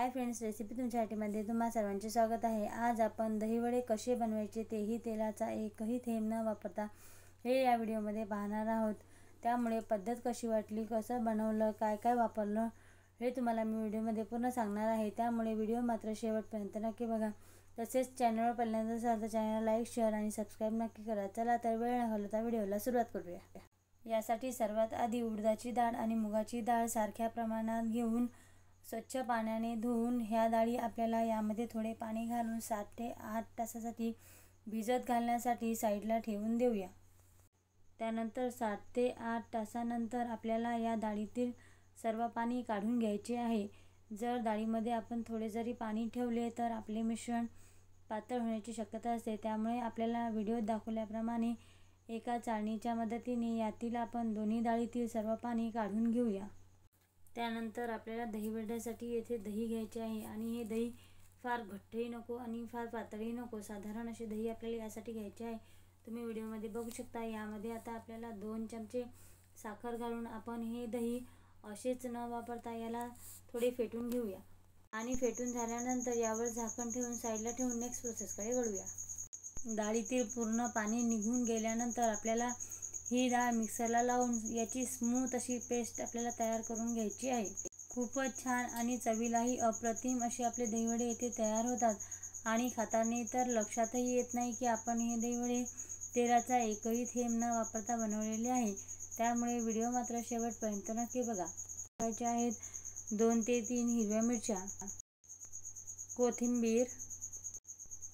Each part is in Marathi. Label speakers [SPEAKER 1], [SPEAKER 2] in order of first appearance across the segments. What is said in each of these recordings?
[SPEAKER 1] हाय फ्रेंड्स, रेसिपी तुमच्यासाठी तुम्हा सर्वांचे स्वागत आहे। आज आपण दहीवडे कसे बनवायचे तेही तेलाचा एकही थेंब न वापरता हे या व्हिडिओमध्ये पाहणार आहोत। त्यामुळे पद्धत कशी वाटली, कसं बनवलं, काय काय वापरलं हे तुम्हाला मी व्हिडिओमध्ये पूर्ण सांगणार आहे। त्यामुळे व्हिडिओ मात्र शेवटपर्यंत नक्की बघा। तसेच चॅनलवर पहिल्यांदा असाल तर चॅनलला लाईक, शेअर आणि सबस्क्राईब नक्की करा। चला तर वेळ न घालवता व्हिडिओला सुरुवात करूया। यासाठी सर्वात आधी उडदाची डाळ आणि मुगाची डाळ सारख्या प्रमाणात घेऊन स्वच्छ पाण्याने धुवून ह्या डाळी आपल्याला यामध्ये थोडे पाणी घालून 7 ते 8 तासासाठी भिजत घालण्यासाठी साईडला ठेवून देऊया। त्यानंतर 7 ते 8 तासानंतर आपल्याला या डाळीतील सर्व पाणी काढून घ्यायचे आहे। जर डाळीमध्ये आपण थोडे जरी पाणी ठेवले तर आपले मिश्रण पातळ होण्याची शक्यता असते। त्यामुळे आपल्याला व्हिडिओत दाखवल्याप्रमाणे एका चाळणीच्या मदतीने यातील आपण दोन्ही डाळीतील सर्व पाणी काढून घेऊया। त्यानंतर आपल्याला दहीवड्यासाठी येथे दही घ्यायचे आहे आणि हे दही फार घट्टही नको आणि फार पातळही नको, साधारण असे दही आपल्याला यासाठी घ्यायचे आहे। तुम्ही व्हिडिओमध्ये बघू शकता। यामध्ये आता आपल्याला 2 चमचे साखर घालून आपण हे दही असेच न वापरता याला थोडे फेटून घेऊया आणि फेटून झाल्यानंतर यावर झाकण ठेवून साईडला ठेवून नेक्स्ट प्रोसेसकडे वळूया। डाळीतील पूर्ण पाणी निघून गेल्यानंतर आपल्याला ही डाळ मिक्सरला लावून याची स्मूथ अशी पेस्ट आपल्याला तयार करून घ्यायची आहे। खूपच छान आणि चवीलाही अप्रतिम असे आपले दहीवडे येथे तयार होतात आणि खाताना तर लक्षातही येत नाही की आपण हे दहीवडे तेलाचा एकही थेंब न वापरता बनवलेले आहे। त्यामुळे व्हिडिओ मात्र शेवटपर्यंत नक्की बघा। घ्यायचे आहेत 2 ते 3 हिरव्या मिरच्या, कोथिंबीर,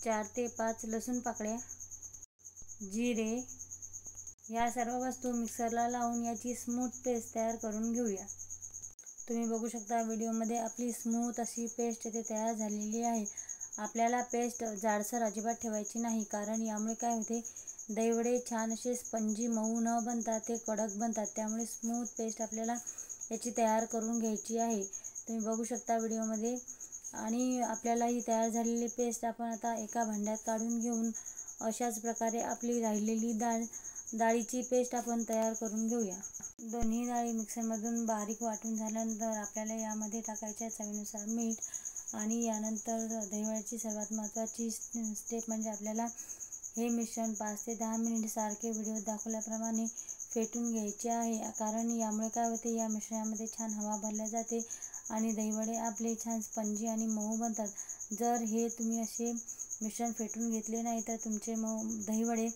[SPEAKER 1] 4 ते 5 लसूण पाकळ्या, जिरे, या सर्व वस्तू मिक्सरला लावून याची स्मूथ पेस्ट तयार करून घेऊया। तुम्ही बघू शकता व्हिडिओमध्ये आपली स्मूथ अशी पेस्ट इथे तयार झालेली आहे। आपल्याला पेस्ट जाडसर अजिबात ठेवायची नाही, कारण यामुळे काय होते, दहीवडे छान असे स्पंजी मऊ न बनता ते कडक बनतात। त्यामुळे स्मूथ पेस्ट आपल्याला याची तयार करून घ्यायची आहे। तुम्ही बघू शकता व्हिडिओमध्ये। आणि आपल्याला ही तयार झालेली पेस्ट आपण आता एका भांड्यात काढून घेऊन अशाच प्रकारे आपली राहिलेली डाळीची पेस्ट आपण तयार करून घेऊया। दोन्ही डाळी मिक्सरमधून बारीक वाटून झाल्यानंतर आपल्याला यामध्ये टाकायचे चवीनुसार मीठ आणि यानंतर दहीवड्याची सर्वात महत्त्वाची स्टेप म्हणजे आपल्याला हे मिश्रण 5 ते 10 मिनिट सारखे व्हिडिओत दाखवल्याप्रमाणे फेटून घ्यायचे आहे। कारण यामुळे काय होते, या मिश्रणामध्ये छान हवा भरल्या जाते आणि दहीवडे आपले छान स्पंजी आणि मऊ बनतात। जर हे तुम्ही असे मिश्रण फेटून घेतले नाही तर तुमचे दहीवडे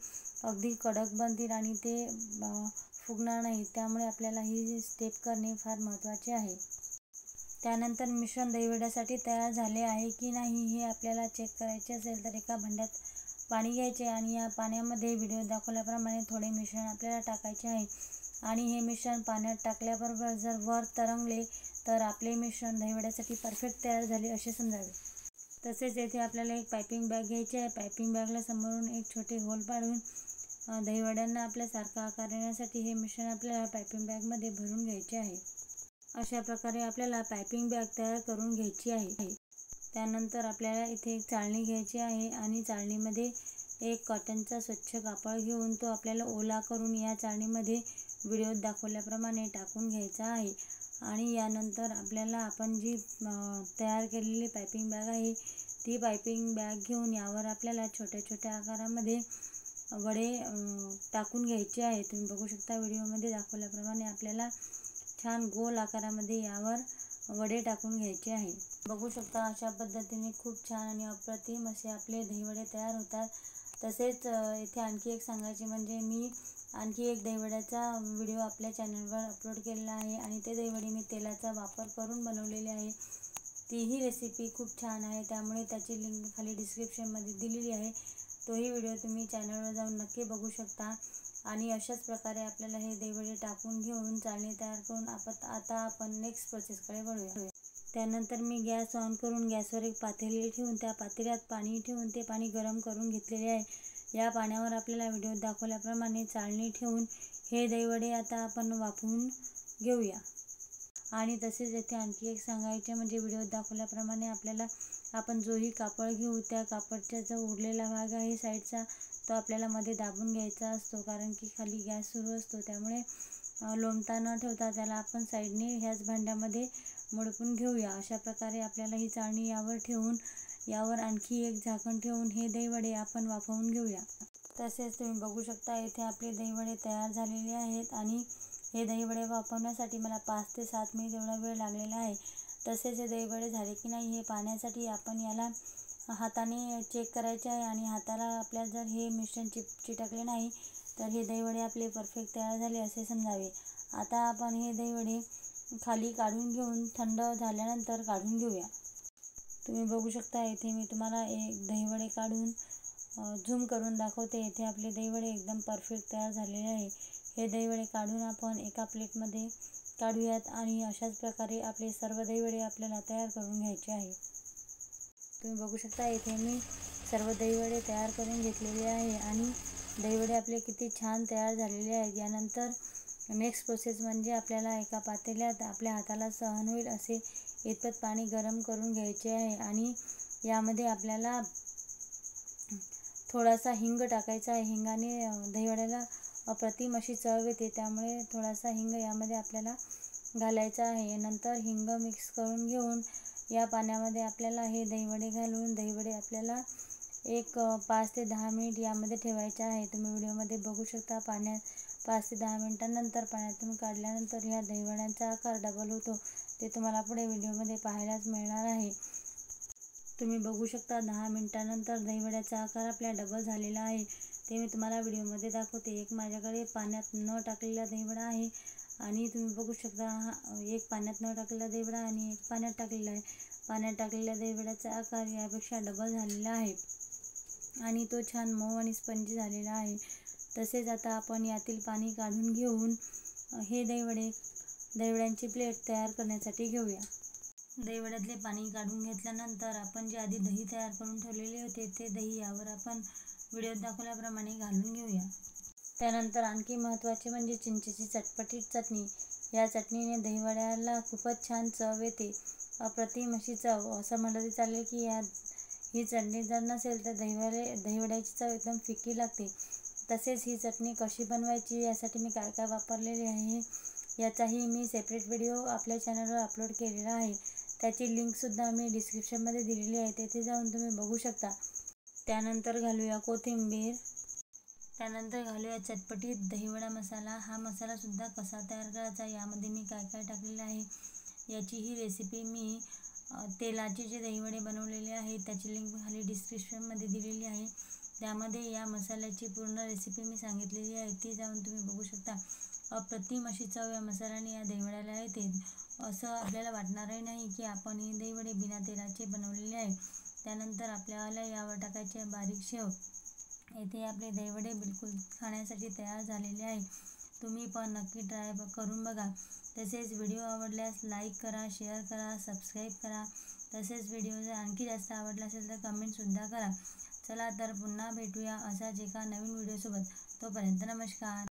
[SPEAKER 1] अगदी कडक बनतील आणि ते फुगणार नाही। त्यामुळे आपल्याला ही स्टेप करणे फार महत्त्वाचे आहे। त्यानंतर मिश्रण दहीवड्यासाठी तयार झाले आहे की नाही हे आपल्याला चेक करायचे असेल तर एका भांड्यात पाणी घ्यायचे आणि या पाण्यामध्ये व्हिडिओत दाखवल्याप्रमाणे थोडे मिश्रण आपल्याला टाकायचे आहे आणि हे मिश्रण पाण्यात टाकल्याबरोबर जर वर तरंगले तर आपले मिश्रण दहीवड्यासाठी परफेक्ट तयार झाले असे समजावे। तसेच येथे आपल्याला एक पायपिंग बॅग घ्यायची आहे। पायपिंग बॅगला समोरून एक छोटे होल पाडून दहीवड्यांना आपल्यासारखा आकार येण्यासाठी हे मिश्रण आपल्याला पायपिंग बॅगमध्ये भरून घ्यायचे आहे। अशा प्रकारे आपल्याला पायपिंग बॅग तयार करून घ्यायची आहे। त्यानंतर आपल्याला इथे एक चाळणी घ्यायची आहे आणि चाळणीमध्ये एक कॉटनचा स्वच्छ कापड घेऊन तो आपल्याला ओला करून या चाळणीमध्ये व्हिडिओत दाखवल्याप्रमाणे टाकून घ्यायचा आहे। आणि यानंतर आपल्याला आपण जी तयार केलेली पायपिंग बॅग आहे ती पायपिंग बॅग घेऊन यावर आपल्याला छोट्या छोट्या आकारामध्ये वडे टाकून घ्यायचे आहे। तुम्ही बघू शकता व्हिडिओमध्ये दाखवल्याप्रमाणे आपल्याला छान गोल आकारामध्ये यावर वडे टाकून घ्यायचे आहे। बघू शकता अशा पद्धतीने खूप छान आणि अप्रतिम असे आपले दहीवडे तयार होतात। तसेच इथे आणखी एक सांगायचे म्हणजे मी आणखी एक दहीवड्याचा व्हिडिओ आपल्या चॅनलवर अपलोड केलेला आहे आणि ते दहीवडे मी तेलाचा वापर करून बनवलेले आहे। तीही रेसिपी खूप छान आहे, त्यामुळे त्याची लिंक खाली डिस्क्रिप्शनमध्ये दिलेली आहे। तोही व्हिडिओ तुम्ही चॅनलवर जाऊन नक्की बघू शकता। आणि अशाच प्रकारे आपल्याला हे दहीवडे टाकून घेऊन चाळणी तयार करून आता आपण नेक्स्ट प्रोसेसकडे वळूया। त्यानंतर मी गॅस ऑन करून गॅसवर एक पातेली ठेवून त्या पातेल्यात पाणी ठेवून ते पाणी गरम करून घेतलेले आहे। या पाण्यावर आपल्याला व्हिडिओत दाखवल्याप्रमाणे चाळणी ठेवून हे दहीवडे आता आपण वाफवून घेऊया। आणि तसेच येथे आणखी एक सांगायचे म्हणजे व्हिडिओत दाखवल्याप्रमाणे आपल्याला आपण जोही कापड घेऊ त्या कापडचा जो उरलेला भाग आहे साईडचा तो आपल्याला मध्ये दाबून घ्यायचा असतो, कारण की खाली गॅस सुरू असतो। त्यामुळे लोंबता न ठेवता त्याला आपण साईडने ह्याच भांड्यामध्ये मडपून घेऊया. अशा प्रकारे आपल्याला ही चाळणी यावर ठेवून यावर आणखी एक झाकण ठेवून हे दहीवडे आपण वाफवून घेऊया. तसेच तुम्ही बघू शकता इथे आपले दहीवडे तयार झालेले आहेत आणि हे दहीवडे वाफवण्यासाठी मला 5 ते 7 मिनिट एवढा वेळ लागलेला आहे. तसेच हे दहीवडे झाले की नाही हे पाहण्यासाठी आपण याला हाताने चेक करायचे आहे आणि हाताला आपल्याला जर हे मिश्रण चिटकले नाही तर हे दहीवडे आपले परफेक्ट तयार झाले असे समजावे. आता आपण हे दहीवडे खाली काढून घेऊन थंड झाल्यानंतर काढून घेऊया. तुम्ही बघू शकता इथे मी तुम्हाला एक दहीवडे काढून झूम करून दाखवते. इथे आपले दहीवडे एकदम परफेक्ट तयार झालेले आहे. हे दहीवडे काढून आपण एका प्लेटमध्ये काढूयात आणि अशाच प्रकारे आपले सर्व दहीवडे आपल्याला तयार करून घ्यायचे आहे. तुम्ही बघू शकता इथे मी सर्व दहीवडे तयार करून घेतलेले आहे आणि दहीवडे आपले किती छान तयार झालेले आहेत. यानंतर नेक्स्ट प्रोसेस म्हणजे आपल्याला एका पातेल्यात आपल्या हाताला सहन होईल असे इतपत पाणी गरम करून घ्यायचे आहे आणि यामध्ये आपल्याला थोडासा हिंग टाकायचा आहे. हिंगाने दहीवड्याला अप्रतिम अशी चव येते, त्यामुळे थोडासा हिंग यामध्ये आपल्याला घालायचा आहे. नंतर हिंग मिक्स करून घेऊन या पाण्यामध्ये आपल्याला हे दहीवडे घालून दहीवडे आपल्याला एक 5 ते 10 मिनिट यामध्ये ठेवायचे आहे. तुम्ही व्हिडिओमध्ये बघू शकता 5 ते 10 मिनिटांनंतर पाण्यातून काढल्यानंतर ह्या दहीवड्यांचा आकार डबल होतो. ते तुम्हाला पुढे व्हिडिओमध्ये पाहायलाच मिळणार आहे. तुम्ही बघू शकता 10 मिनिटांनंतर दहीवड्याचा आकार आपला डबल झालेला आहे. ते मी तुम्हाला व्हिडिओमध्ये दाखवते. एक माझ्याकडे पाण्यात न टाकलेला दहीवडा आहे आणि तुम्ही बघू शकता एक पाण्यात न टाकलेला दहीवडा आणि एक पाण्यात टाकलेला आहे. पाण्यात टाकलेल्या दहीवड्याचा आकार यापेक्षा डबल झालेला आहे आणि तो छान मऊ आणि स्पंजी झालेला आहे. तसेच आता आपण यातील पाणी काढून घेऊन हे दहीवड्यांची प्लेट तयार करण्यासाठी घेऊया. दहीवड्यातले पाणी काढून घेतल्यानंतर आपण जे आधी दही तयार करून ठेवलेले होते ते दही यावर आपण व्हिडिओत दाखवल्याप्रमाणे घालून घेऊया. त्यानंतर आणखी महत्त्वाचे म्हणजे चिंचेची चटपटीत चटणी. या चटणीने दहीवड्याला खूपच छान चव येते, अप्रतिम अशी चव. असं म्हटलं तरी चालेल की ही चटणी जर नसेल तर दहीवड्याची चव एकदम फिकी लागते. तसेच ही चटणी कशी बनवायची, यासाठी मी काय काय वापरलेले आहे याचाही मी सेपरेट व्हिडिओ आपल्या चॅनलवर अपलोड केलेला आहे. त्याची लिंकसुद्धा मी डिस्क्रिप्शनमध्ये दिलेली आहे, तेथे जाऊन तुम्ही बघू शकता. त्यानंतर घालूया कोथिंबीर. त्यानंतर घालूया चटपटीत दहीवडा मसाला. हा मसालासुद्धा कसा तयार करायचा, यामध्ये मी काय काय टाकलेलं आहे याची ही रेसिपी मी तेलाचे जे दहीवडे बनवलेले आहेत त्याची लिंक खाली डिस्क्रिप्शनमध्ये दिलेली आहे. त्यामध्ये या मसाल्याची पूर्ण रेसिपी मी सांगितलेली आहे, ती जाऊन तुम्ही बघू शकता. अप्रतिम अशी चव या मसाल्याने या दहीवड्याला येते. असं आपल्याला वाटणारही नाही की आपण हे दहीवडे बिना तेलाचे बनवलेले आहे. त्यानंतर आपल्याला यावर टाकायचे बारीक शेव. येथे आपले दहीवडे बिलकुल खाण्यासाठी तयार झालेले आहे. तुम्ही पण नक्की ट्राय करून बघा. तसेच व्हिडिओ आवडल्यास लाईक करा, शेअर करा, सबस्क्राईब करा. तसेच व्हिडिओ जर आणखी जास्त आवडला असेल तर कमेंटसुद्धा करा. चला तर पुन्हा भेटूया असाच एका नवीन व्हिडिओसोबत. तोपर्यंत नमस्कार.